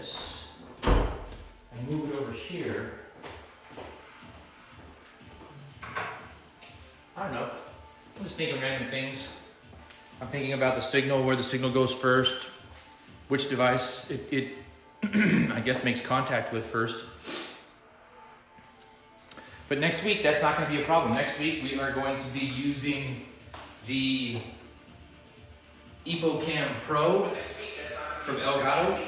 this and move it over here. I don't know. I'm just thinking random things. I'm thinking about the signal, where the signal goes first, which device it I guess makes contact with first. But next week, that's not going to be a problem. Next week, we are going to be using the EpoCam Pro from Elgato.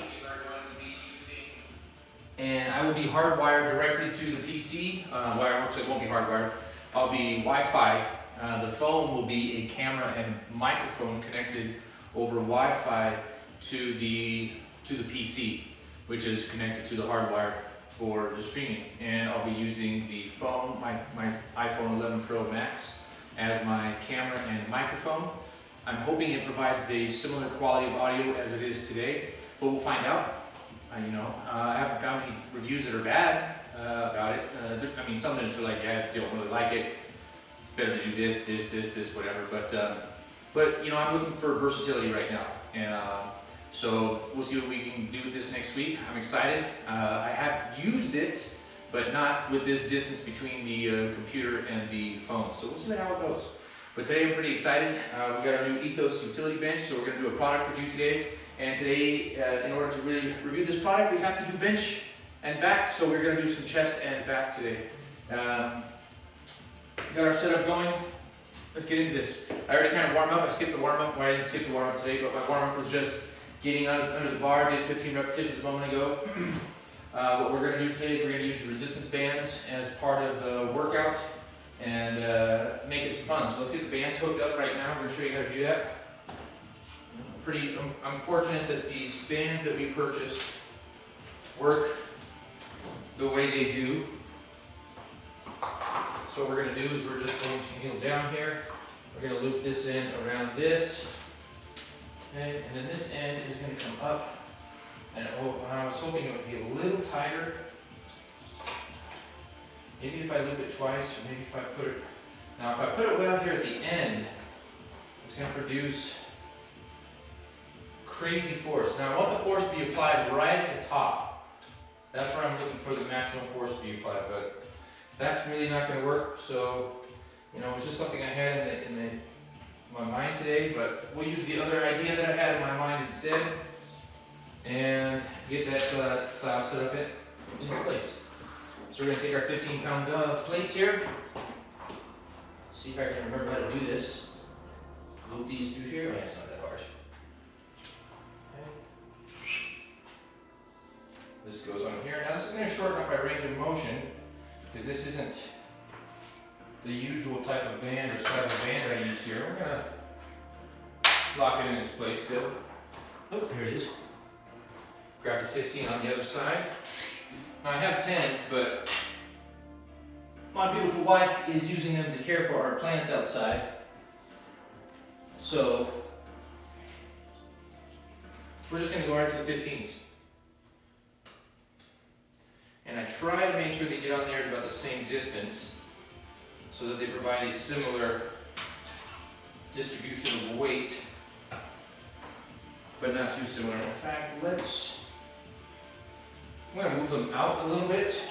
And I will be hardwired directly to the PC. Actually, it won't be hardwired. I'll be Wi-Fi. The phone will be a camera and microphone connected over Wi-Fi to the PC, which is connected to the hardwire for the streaming. And I'll be using the phone, my iPhone 11 Pro Max, as my camera and microphone. I'm hoping it provides the similar quality of audio as it is today, but we'll find out. I haven't found any reviews that are bad about it. I mean, some minutes are like, yeah, I don't really like it. It's better to do this, whatever. But I'm looking for versatility right now, and so we'll see what we can do with this next week. I'm excited. I have used it, but not with this distance between the computer and the phone. So we'll see how it goes. But today I'm pretty excited. We've got our new Ethos utility bench, so we're going to do a product review today. And today, in order to really review this product, we have to do bench and back. So we're going to do some chest and back today. We got our setup going. Let's get into this. I already kind of warmed up. I skipped the warm up. Well, I didn't skip the warm up today, but my warm up was just getting under the bar. Did 15 repetitions a moment ago. What we're going to do today is we're going to use the resistance bands as part of the workout and make it some fun. So let's get the bands hooked up right now. I'm going to show you how to do that. I'm fortunate that these bands that we purchased work the way they do. So what we're going to do is we're just going to kneel down here. We're going to loop this in around this. Okay, and then this end is going to come up. And I was hoping it would be a little tighter. Maybe if I loop it twice, or maybe if I put it... Now if I put it way out here at the end, it's going to produce crazy force. Now I want the force to be applied right at the top. That's where I'm looking for the maximum force to be applied, but that's really not going to work. So, it's just something I had in my mind today, but we'll use the other idea that I had in my mind instead and get that style set up in its place. So we're going to take our 15-pound plates here. See if I can remember how to do this. Loop these through here. Oh, yeah, it's not that hard. This goes on here. Now this is going to shorten up my range of motion because this isn't the usual type of band or style of band I use here. We're going to lock it in its place still. Oh, there it is. Grab the 15 on the other side. Now I have 10s, but my beautiful wife is using them to care for our plants outside. So we're just going to go right to the 15s. And I try to make sure they get on there at about the same distance so that they provide a similar distribution of weight, but not too similar. In fact, I'm going to move them out a little bit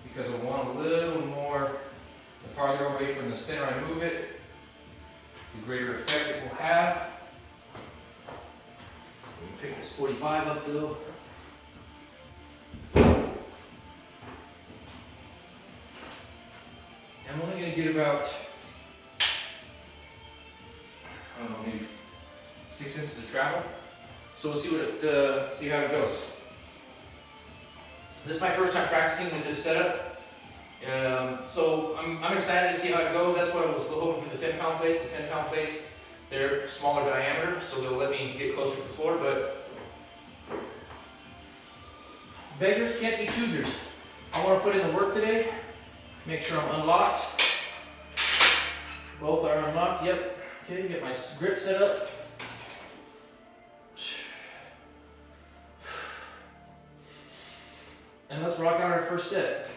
because I want a little more. The farther away from the center I move it, the greater effect it will have. Let me pick this 45 up though. I'm only going to get about, I don't know, maybe 6 inches to travel. So we'll see see how it goes. This is my first time practicing with this setup. So I'm excited to see how it goes. That's why I was hoping for the 10-pound plates. The 10-pound plates, they're smaller diameter, so they'll let me get closer to the floor, but beggars can't be choosers. I want to put in the work today. Make sure I'm unlocked. Both are unlocked, yep. Okay, get my grip set up. And let's rock out our first set.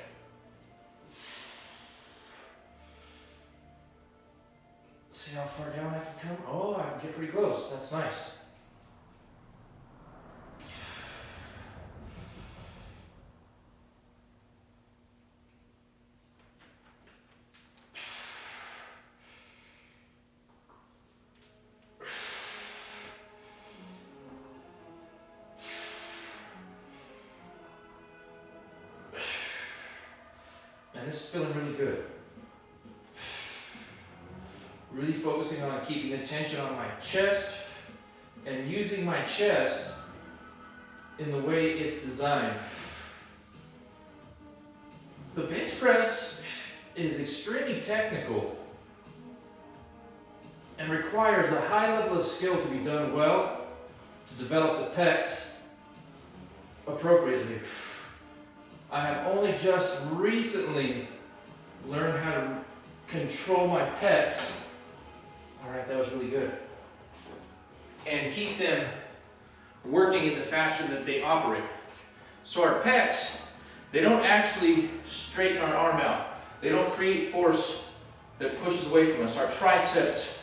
Let's see how far down I can come. Oh, I can get pretty close. That's nice. and this is feeling really good. Really focusing on keeping the tension on my chest and using my chest in the way it's designed. The bench press is extremely technical and requires a high level of skill to be done well to develop the pecs appropriately. I have only just recently learned how to control my pecs. All right, that was really good. And keep them working in the fashion that they operate. So our pecs, they don't actually straighten our arm out. They don't create force that pushes away from us. Our triceps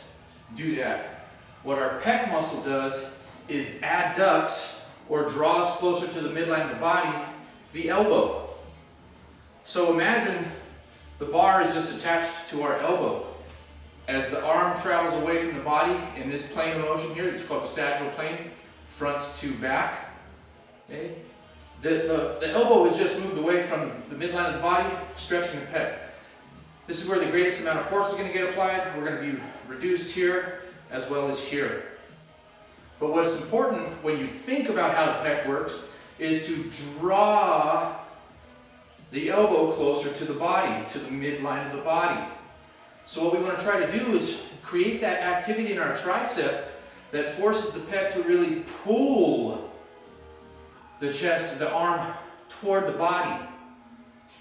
do that. What our pec muscle does is adducts or draws closer to the midline of the body, the elbow. So imagine the bar is just attached to our elbow. As the arm travels away from the body in this plane of motion here, it's called the sagittal plane, front to back. Okay? The elbow has just moved away from the midline of the body, stretching the pec. This is where the greatest amount of force is going to get applied. We're going to be reduced here as well as here. But what's important when you think about how the pec works is to draw the elbow closer to the body, to the midline of the body. So what we want to try to do is create that activity in our tricep that forces the pec to really pull the chest, the arm toward the body.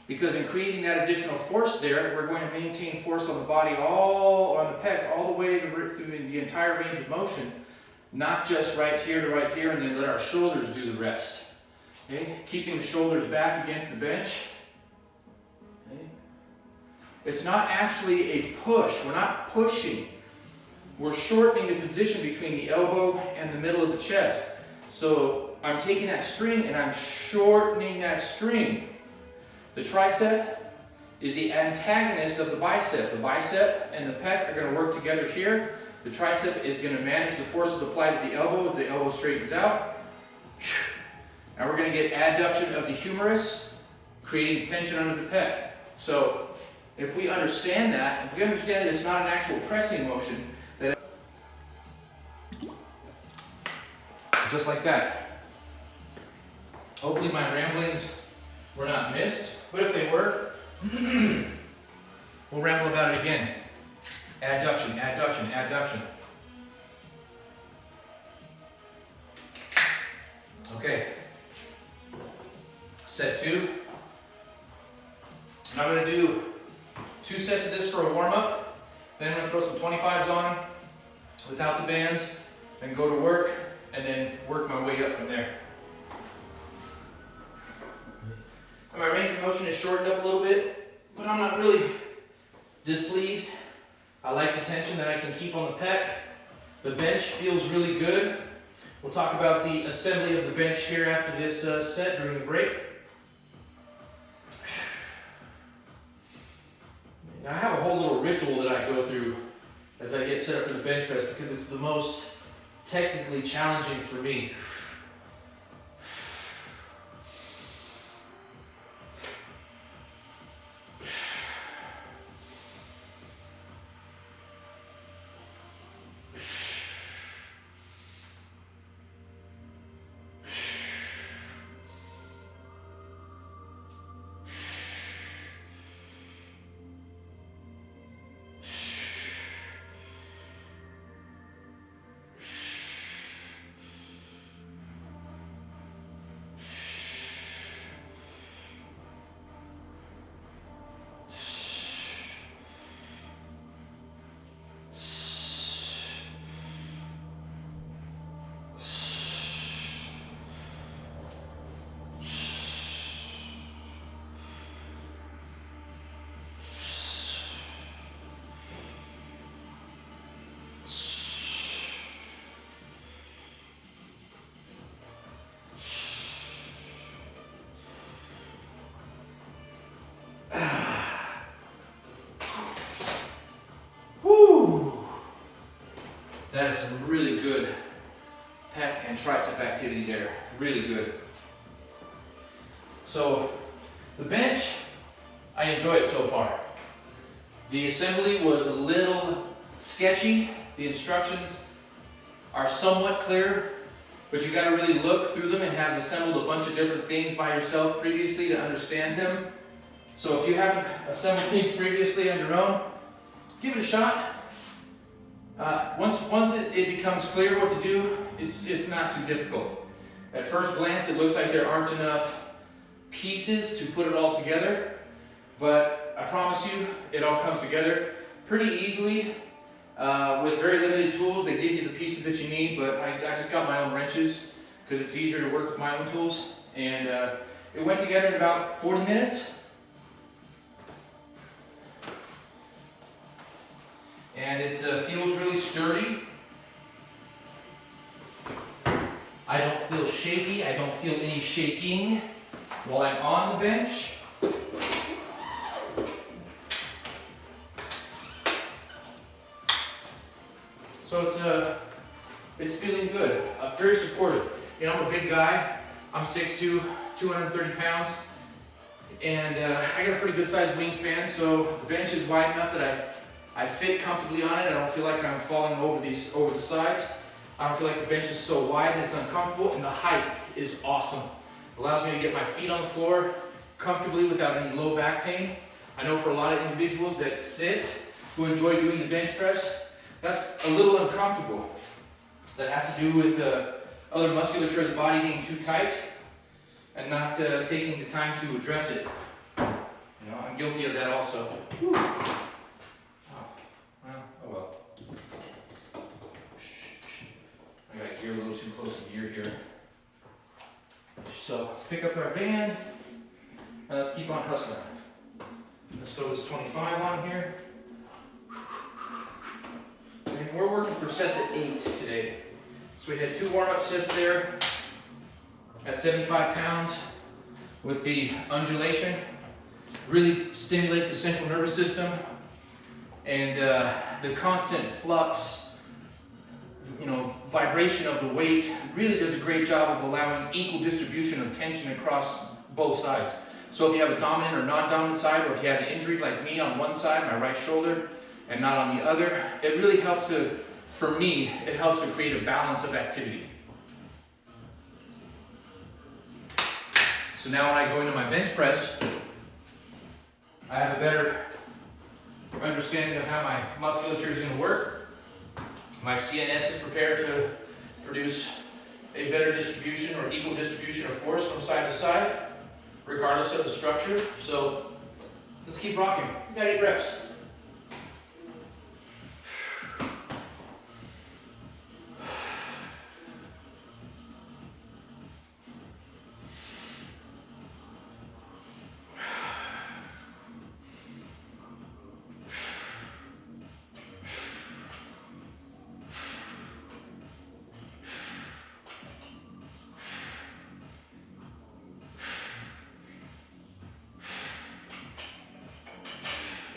Because in creating that additional force there, we're going to maintain force on the body, all on the pec, all the way through the entire range of motion, not just right here to right here, and then let our shoulders do the rest. Okay? Keeping the shoulders back against the bench. Okay? It's not actually a push. We're not pushing. We're shortening the position between the elbow and the middle of the chest. So I'm taking that string and I'm shortening that string. The tricep is the antagonist of the bicep. The bicep and the pec are going to work together here. The tricep is going to manage the forces applied to the elbow as the elbow straightens out. And we're going to get adduction of the humerus, creating tension under the pec. So if we understand that, if we understand that it's not an actual pressing motion, that just like that. Hopefully my ramblings were not missed, but if they were, we'll ramble about it again. Adduction, adduction, adduction. Okay. Set 2. I'm going to do 2 sets of this for a warm-up. Then I'm going to throw some 25s on without the bands, and go to work, and then work my way up from there. And my range of motion is shortened up a little bit, but I'm not really displeased. I like the tension that I can keep on the pec. The bench feels really good. We'll talk about the assembly of the bench here after this set during the break. Now I have a whole little ritual that I go through as I get set up for the bench press because it's the most technically challenging for me. That is some really good pec and tricep activity there. Really good. So the bench, I enjoy it so far. The assembly was a little sketchy. The instructions are somewhat clear, but you gotta really look through them and have assembled a bunch of different things by yourself previously to understand them. So if you haven't assembled things previously on your own, give it a shot. Once it becomes clear what to do, it's not too difficult. At first glance, it looks like there aren't enough pieces to put it all together, but I promise you, it all comes together pretty easily. With very limited tools, they give you the pieces that you need, but I just got my own wrenches because it's easier to work with my own tools. And it went together in about 40 minutes. And it feels really sturdy. I don't feel shaky. I don't feel any shaking while I'm on the bench. So it's feeling good. Very supportive. You know, I'm a big guy. I'm 6'2", 230 pounds, and I got a pretty good sized wingspan. So the bench is wide enough that I fit comfortably on it. I don't feel like I'm falling over the sides. I don't feel like the bench is so wide that it's uncomfortable, and the height is awesome. It allows me to get my feet on the floor comfortably without any low back pain. I know for a lot of individuals that sit, who enjoy doing the bench press, that's a little uncomfortable. That has to do with other musculature of the body being too tight and not taking the time to address it. You know, I'm guilty of that also. Whew. Oh well. I got gear a little too close to gear here. So let's pick up our band and let's keep on hustling. Let's throw this 25 on here. And we're working for sets at 8 today. So we had 2 warm-up sets there at 75 pounds with the undulation. Really stimulates the central nervous system, and the constant flux, you know, vibration of the weight really does a great job of allowing equal distribution of tension across both sides. So if you have a dominant or non-dominant side, or if you have an injury like me on one side, my right shoulder, and not on the other, it really helps to, for me, it helps to create a balance of activity. So now when I go into my bench press, I have a better understanding of how my musculature is going to work. My CNS is prepared to produce a better distribution or equal distribution of force from side to side, regardless of the structure. So let's keep rocking. We got 8 reps.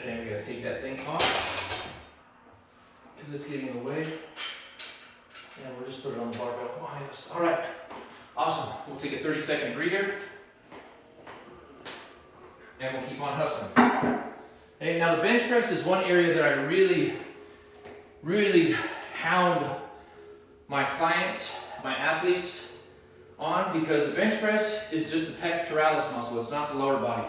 And we gotta take that thing off because it's getting in the way. And we'll just put it on the barbell behind us. All right, awesome. We'll take a 30-second breather, and we'll keep on hustling. Hey, now the bench press is one area that I really hound my clients, my athletes on, because the bench press is just the pectoralis muscle. It's not the lower body.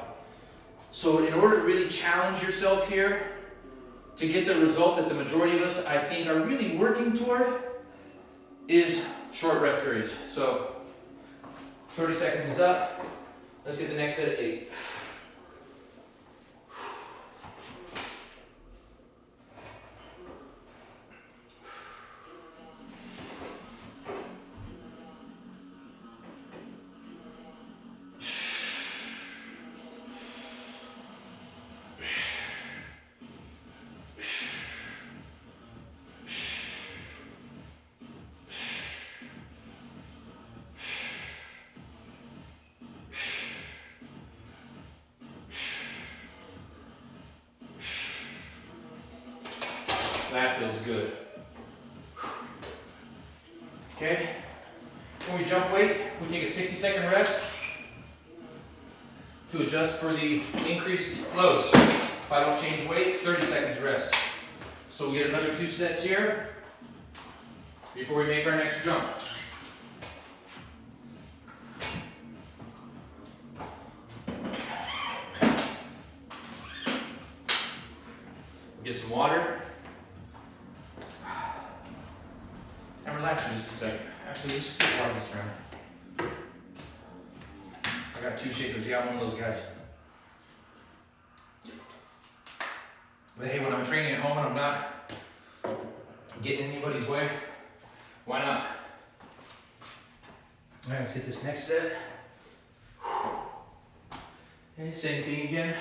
So in order to really challenge yourself here, to get the result that the majority of us, I think, are really working toward, is short rest periods. So 30 seconds is up. Let's get the next set at 8. That feels good. Okay, when we jump weight, we take a 60-second rest to adjust for the increased load. If I don't change weight, 30 seconds rest. So we get another 2 sets here before we make our next jump. Get some water. And relax for just a second. Actually, let's skip part of this round. I got 2 shakers. Yeah, I'm one of those guys. But hey, when I'm training at home and I'm not getting in anybody's way, why not? All right, let's hit this next set. Okay, same thing again.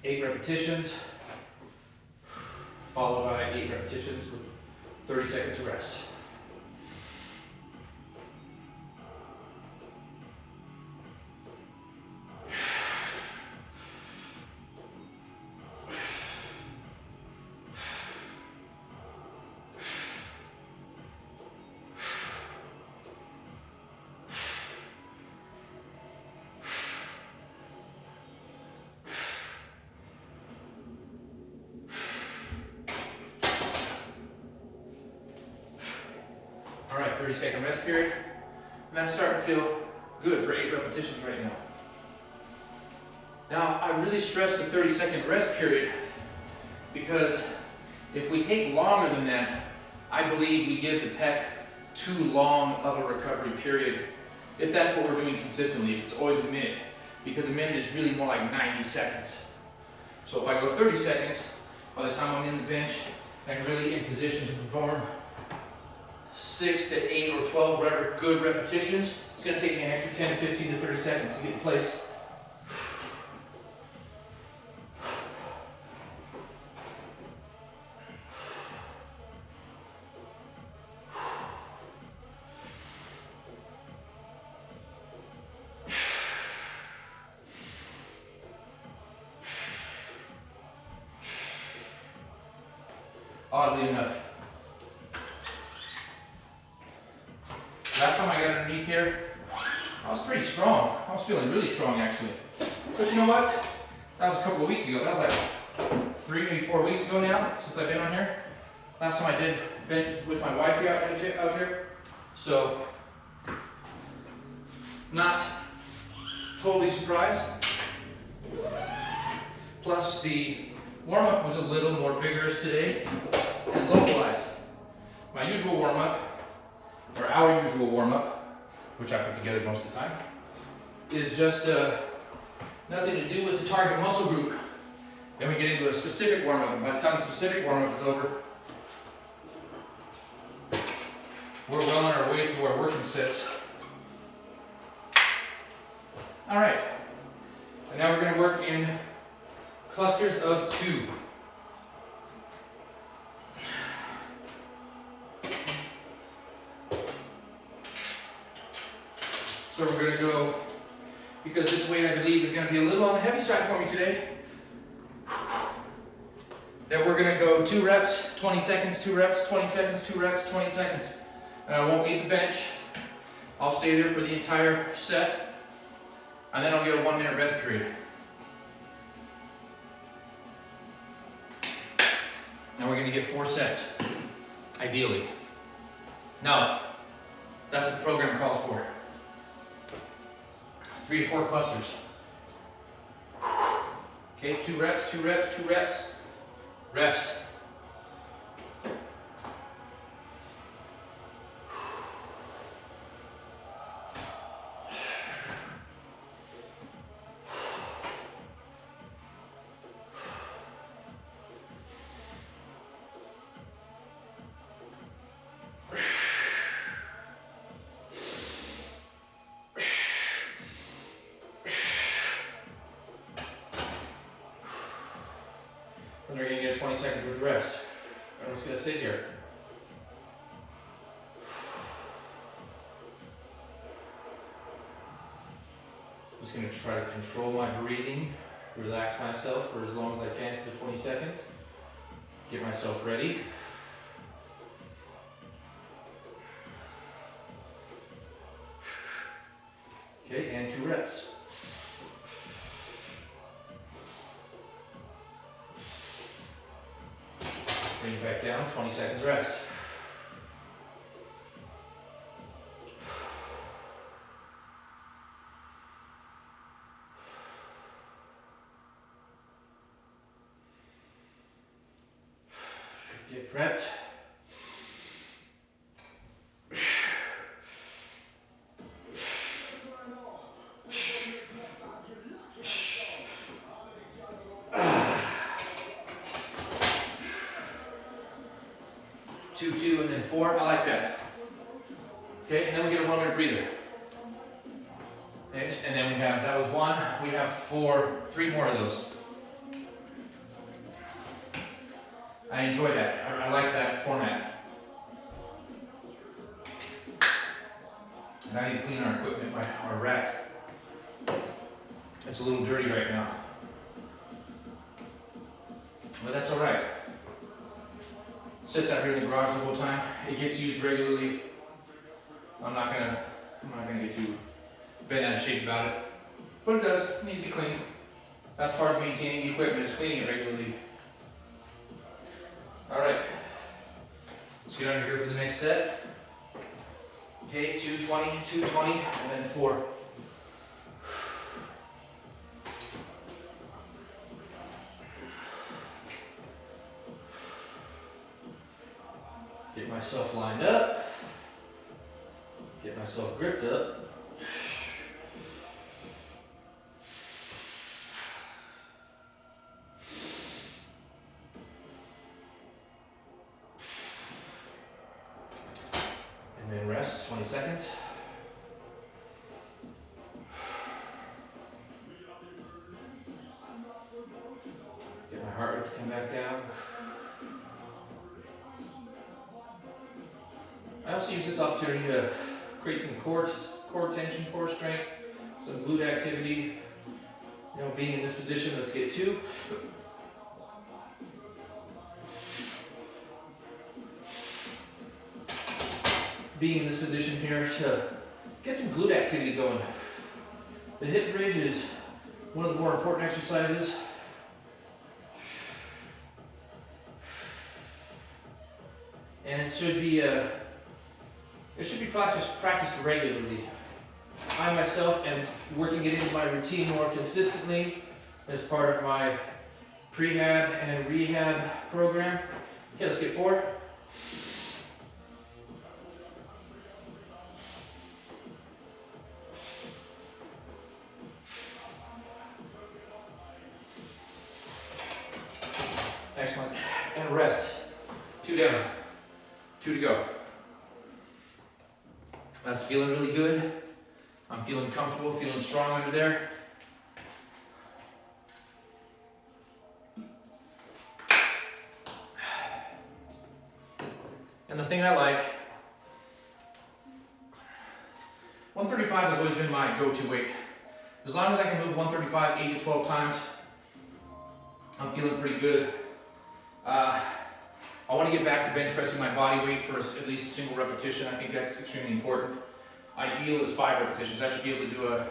8 repetitions, followed by 8 repetitions with 30 seconds of rest. All right, 30-second rest period. And that's starting to feel good for 8 repetitions right now. Now, I really stress the 30-second rest period because if we take longer than that, I believe we give the pec too long of a recovery period. If that's what we're doing consistently, if it's always a minute, because a minute is really more like 90 seconds. So if I go 30 seconds, by the time I'm in the bench, I'm really in position to perform 6 to 8 or 12 good repetitions. It's going to take me an extra 10 to 15 to 30 seconds to get in place. Oddly enough, last time I got underneath here, I was pretty strong. I was feeling really strong actually. But you know what? That was a couple of weeks ago. That was like 3, maybe 4 weeks ago now, since I've been on here. Last time I did bench with my wife out here. So, not totally surprised. Plus the warm-up was a little more vigorous today and localized. My usual warm-up, or our usual warm-up, which I put together most of the time, is just nothing to do with the target muscle group. Then we get into a specific warm-up, and by the time the specific warm-up is over, we're well on our way to our working sets. All right, and now we're going to work in clusters of 2. So we're going to go, because this weight I believe is going to be a little on the heavy side for me today, then we're going to go 2 reps, 20 seconds, 2 reps, 20 seconds, 2 reps, 20 seconds. And I won't leave the bench. I'll stay there for the entire set, and then I'll get a 1-minute rest period. Now we're going to get 4 sets, ideally. Now, that's what the program calls for. 3 to 4 clusters. Okay, 2 reps, 2 reps, 2 reps. Rest. And we're going to get 20 seconds with the rest. I'm just going to sit here. Just going to try to control my breathing, relax myself for as long as I can for the 20 seconds. Get myself ready. Okay, and 2 reps. Bring it back down, 20 seconds rest. Get prepped. Two, and then 4. I like that. Okay, and then we get a 1-minute breather. Okay, and then we have, that was 1. We have 3 more of those. I enjoy that. I like that format. And I need to clean our equipment, our rack. It's a little dirty right now. But that's all right. Sits out here in the garage the whole time. It gets used regularly. I'm not gonna get too bent out of shape about it. But it does. It needs to be cleaned. That's part of maintaining the equipment, is cleaning it regularly. All right. Let's get under here for the next set. Okay, 220, 220, and then 4. Get myself lined up. Get myself gripped up. And then rest, 20 seconds. Get my heart rate to come back down. I also use this opportunity to create some core tension, core strength, some glute activity. You know, being in this position, let's get 2. Being in this position here to get some glute activity going. The hip bridge is one of the more important exercises. And it should be practiced regularly. I myself am working it into my routine more consistently as part of my prehab and rehab program. Okay, let's get 4. Excellent. And rest. 2 down. 2 to go. That's feeling really good. I'm feeling comfortable, feeling strong under there. And the thing I like, 135 has always been my go-to weight. As long as I can move 135 8 to 12 times, I'm feeling pretty good. I want to get back to bench pressing my body weight for at least a single repetition. I think that's extremely important. Ideal is 5 repetitions. I should be able to do a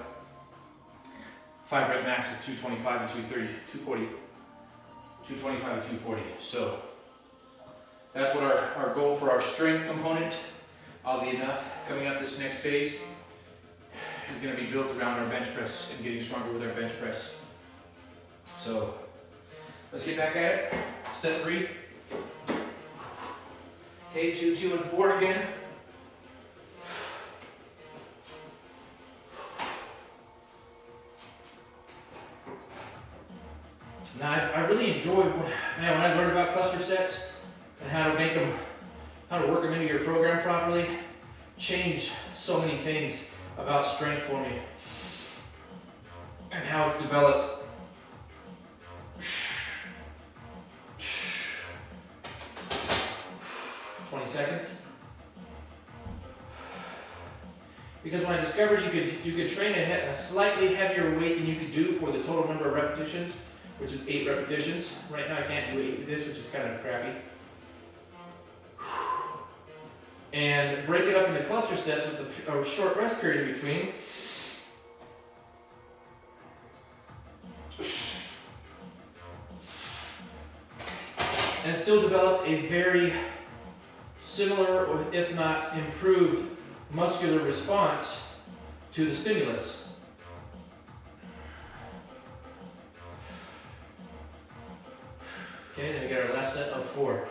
5 rep max with 225 to 230, 240, 225 to 240. So that's what our goal for our strength component, oddly enough, coming up this next phase, is going to be built around our bench press and getting stronger with our bench press. So let's get back at it. Set 3. Okay, 2, 2, and 4 again. Now, I really enjoy when I learned about cluster sets and how to work them into your program properly, changed so many things about strength for me and how it's developed. 20 seconds. Because when I discovered you could train a slightly heavier weight than you could do for the total number of repetitions, which is 8 repetitions. Right now I can't do 8 with this, which is kind of crappy. And break it up into cluster sets with a short rest period in between. still develop a very similar, or if not improved, muscular response to the stimulus. Okay, then we get our last set of 4.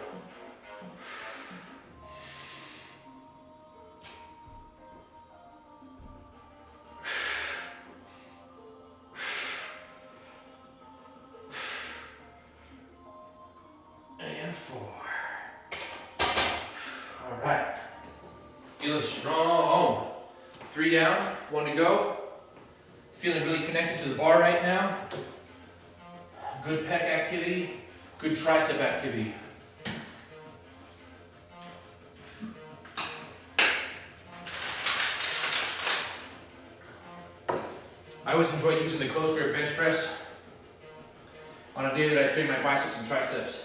And 4. All right. Feeling strong. 3 down, 1 to go. Feeling really connected to the bar right now. Good pec activity, good tricep activity. I always enjoy using the close grip bench press on a day that I train my biceps and triceps.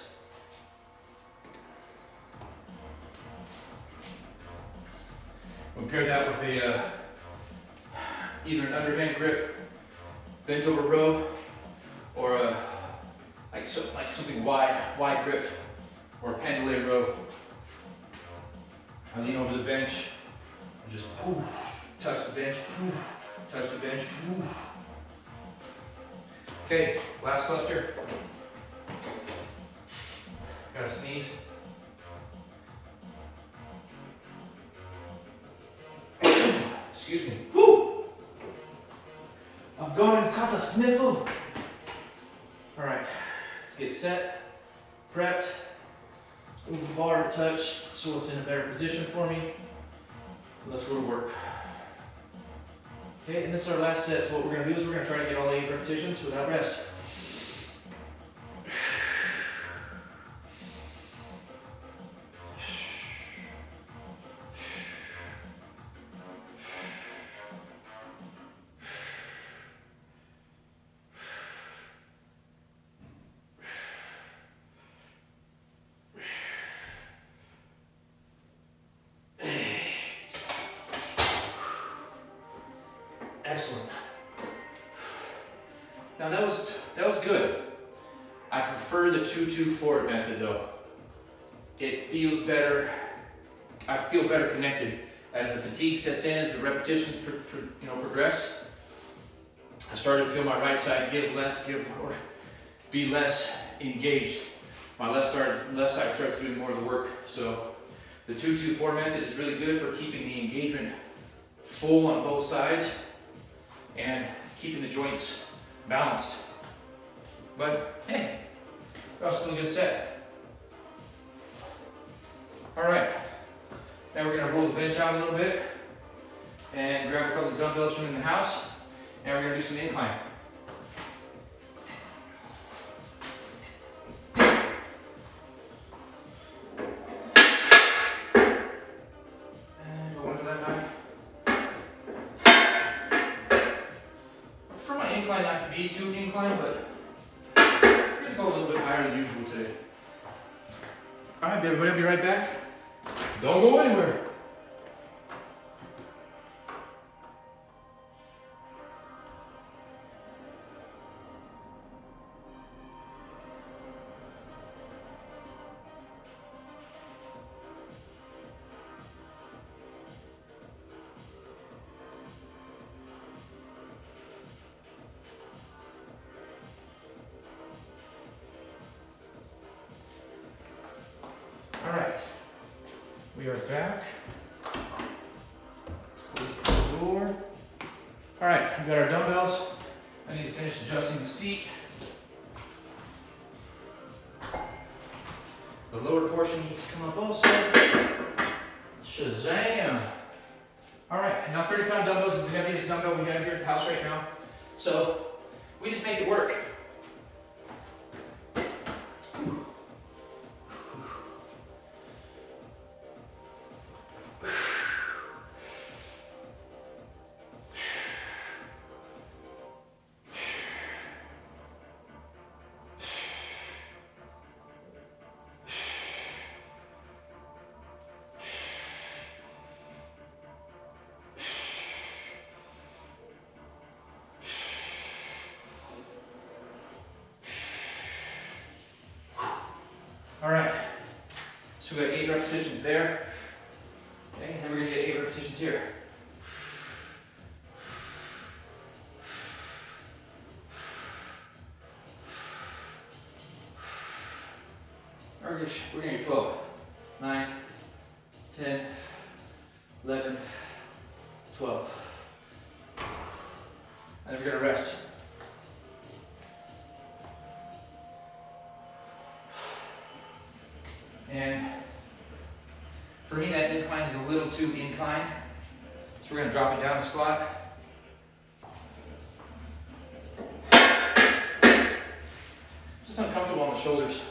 We'll pair that with either an underhand grip, bent over row, or like something wide grip, or a pendulum row. I lean over the bench and just poof, touch the bench, poof, touch the bench, poof. Okay, last cluster. Gotta sneeze. Excuse me. Woo! I've gone and caught a sniffle. All right, let's get set, prepped. Let's move the bar to touch so it's in a better position for me. Let's go to work. Okay, and this is our last set. So what we're gonna do is we're gonna try to get all 8 repetitions without rest. Excellent. Now that was good. I prefer the 2-2-4 method though. It feels better. I feel better connected as the fatigue sets in, as the repetitions progress. I started to feel my right side be less engaged. My left side starts doing more of the work. So the 2-2-4 method is really good for keeping the engagement full on both sides and keeping the joints balanced. But hey, that was still a good set. All right, now we're gonna roll the bench out a little bit and grab a couple of dumbbells from in the house, and we're gonna do some incline. Not to be too inclined, but we're gonna go a little bit higher than usual today. All right, everybody, I'll be right back. Don't go anywhere. All right, we are back. Let's close the door. All right, we've got our dumbbells. I need to finish adjusting the seat. The lower portion needs to come up also. Shazam! All right, now 30-pound dumbbells is the heaviest dumbbell we have here at the house right now. So we just make it work. So we got 8 repetitions there. Okay, and then we're gonna get 8 repetitions here. We're gonna get 12, 9, 10, 11, 12. And then we're gonna rest. And for me, that incline is a little too inclined. So we're gonna drop it down a slot. Just uncomfortable on the shoulders.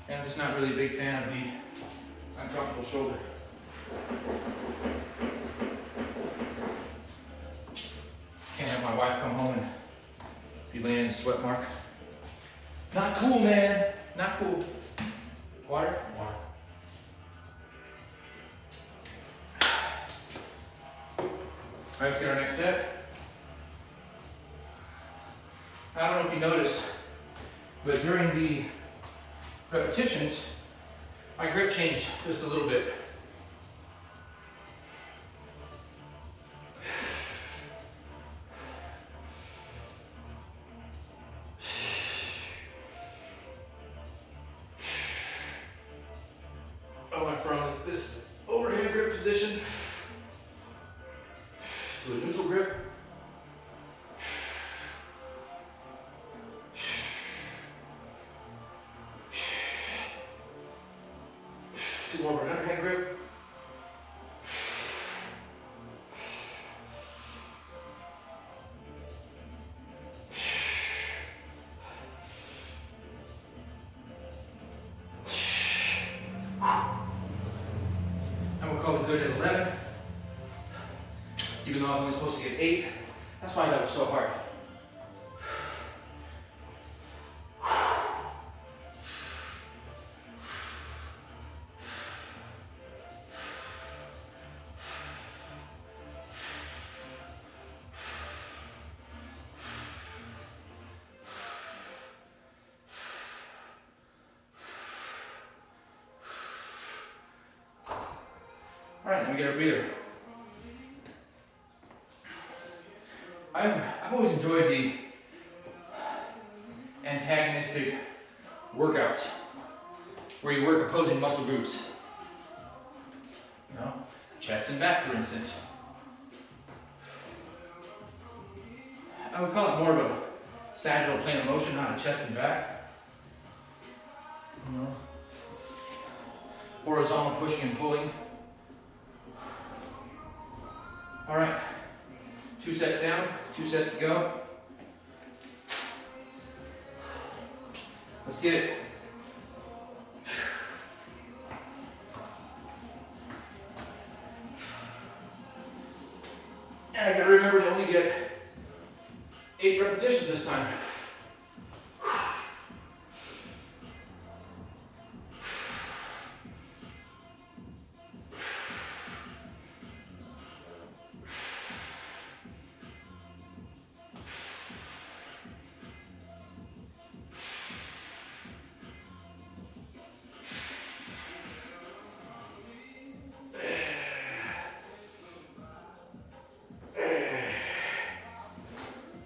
And I'm just not really a big fan of the uncomfortable shoulder. Can't have my wife come home and be laying in a sweat mark. Not cool, man. Not cool. Water? Water. All right, let's get our next set. I don't know if you noticed, but during the repetitions, my grip changed just a little bit. I went from this overhand grip position to a neutral grip. To more of an underhand grip. And we'll call it good at 11. Even though I was only supposed to get 8. That's why that was so hard. All right, let me get a breather. I've always enjoyed the antagonistic workouts where you work opposing muscle groups. You know, chest and back, for instance. I would call it more of a sagittal plane of motion, not a chest and back. You know, horizontal pushing and pulling. All right, 2 sets down, 2 sets to go. Let's get it. And I gotta remember to only get 8 repetitions this time.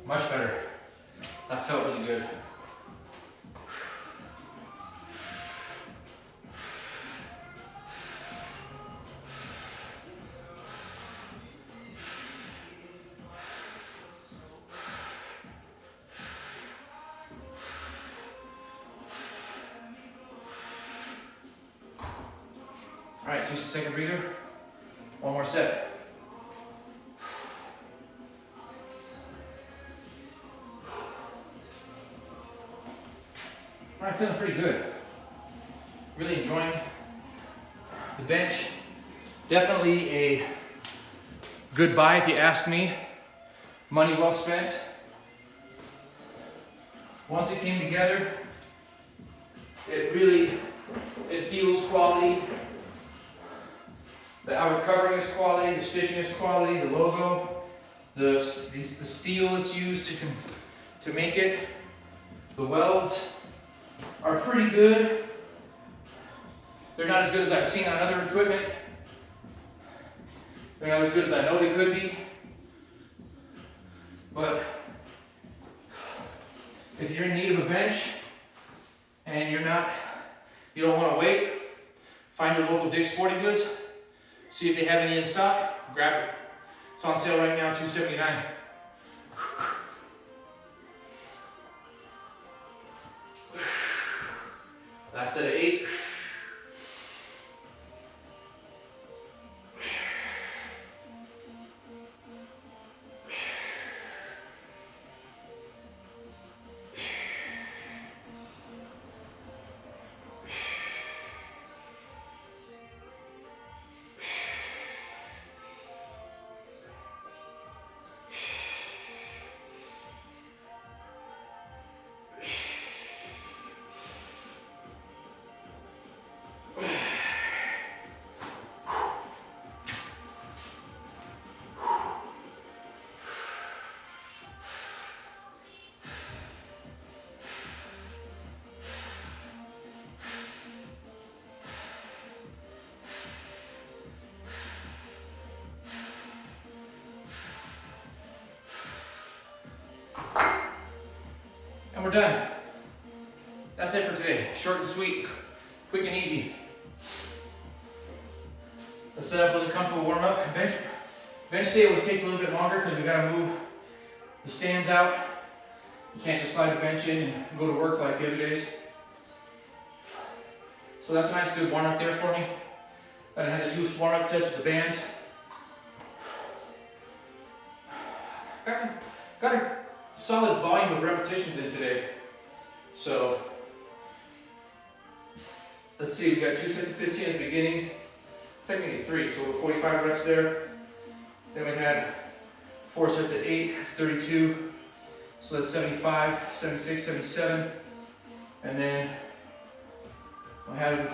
Much better. That felt really good. All right, so just a second breather. One more set. All right, feeling pretty good. Really enjoying the bench. Definitely a good buy if you ask me. Money well spent. Once it came together, it feels quality. The outer covering is quality, the stitching is quality, the logo, the steel that's used to make it, the welds are pretty good. They're not as good as I've seen on other equipment. They're not as good as I know they could be. But if you're in need of a bench and you don't want to wait, find your local Dick's Sporting Goods, see if they have any in stock, grab it. It's on sale right now, $279. Last set of 8. And we're done. That's it for today. Short and sweet, quick and easy. The setup was a comfortable warm up. Bench day always takes a little bit longer because we got to move the stands out. You can't just slide the bench in and go to work like the other days. So that's a nice good warm up there for me. Then I had the 2 warm up sets with the bands. Got a solid volume of repetitions in today. So let's see, we got 2 sets of 15 at the beginning, technically 3, so we're 45 reps there. Then we had 4 sets at 8, it's 32, so that's 75, 76, 77. And then we had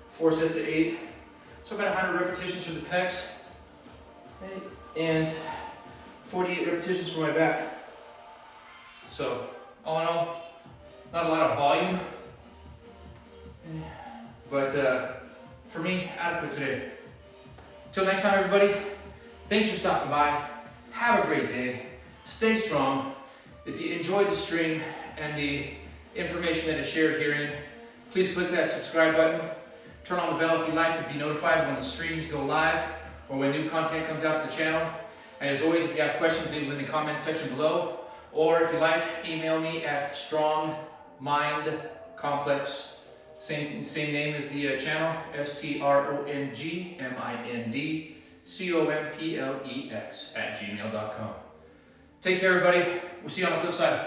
4 sets at 8, so about 100 repetitions for the pecs, and 48 repetitions for my back. So, all in all, not a lot of volume, but for me, adequate today. Till next time, everybody, thanks for stopping by. Have a great day. Stay strong. If you enjoyed the stream and the information that is shared herein, please click that subscribe button. Turn on the bell if you'd like to be notified when the streams go live or when new content comes out to the channel. And as always, if you have questions, leave them in the comment section below. Or if you like, email me at strongmindcomplex, same name as the channel, strongmindcomplex @gmail.com. Take care, everybody. We'll see you on the flip side.